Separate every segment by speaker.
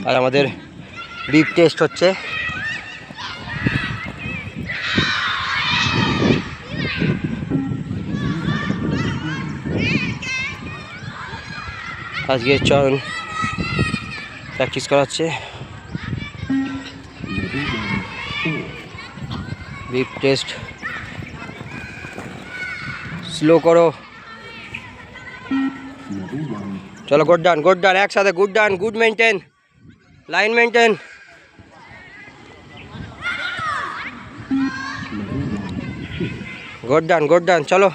Speaker 1: আর আমাদের রিপ টেস্ট হচ্ছে। আজকে চয়ন প্র্যাকটিস করাচ্ছে। রিপ টেস্ট স্লো করো। চলো গুড ডান একসাথে good done, good maintain, line maintain. Good done চলো।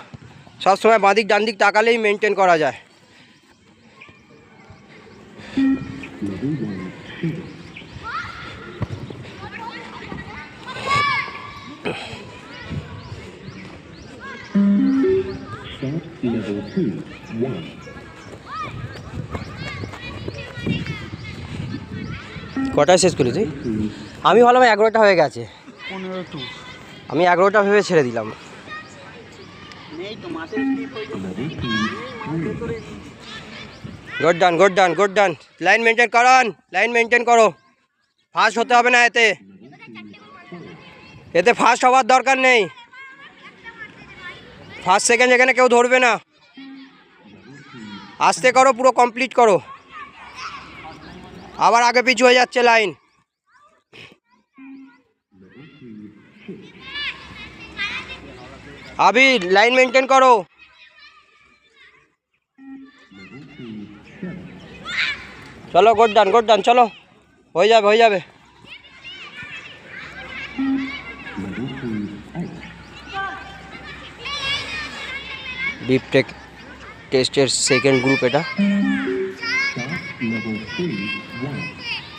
Speaker 1: সবসময় বাঁদিক ডান দিক তাকালেই মেনটেন করা যায়। কটায় শেষ করেছি? আমি ভাবলাম 11টা হয়ে গেছে। আমি 11টা ভেবে ছেড়ে দিলাম। গুড ডান লাইন মেনটেন করুন, লাইন মেনটেন করো। ফাস্ট হতে হবে না, এতে ফাস্ট হওয়ার দরকার নেই। ফার্স্ট সেকেন্ড এখানে কেউ ধরবে না। আস্তে করো, পুরো কমপ্লিট করো। আবার আগে পিছু হয়ে যাচ্ছে লাইন। আবি লাইন মেনটেন করো। চলো গুড ডান চলো, হয়ে যাবে। ডিপ টেস্টের সেকেন্ড গ্রুপ এটা।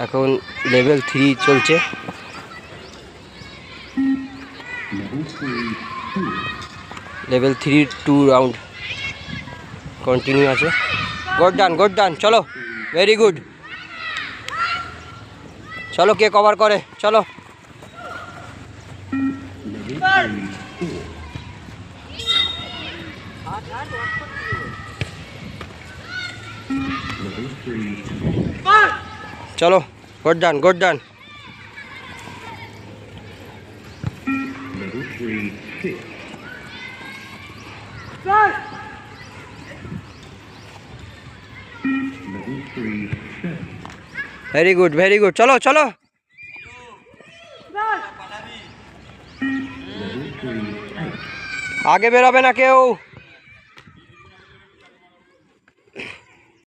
Speaker 1: এখন লেভেল 3 চলছে। লেভেল 3 2 রাউন্ড কন্টিনিউ আছে। গুড ডান চলো, ভেরি গুড। চলো কে কভার করে, চলো। চলো গুড ডান ভেরি গুড চলো আগে বেরোবে না কেউ।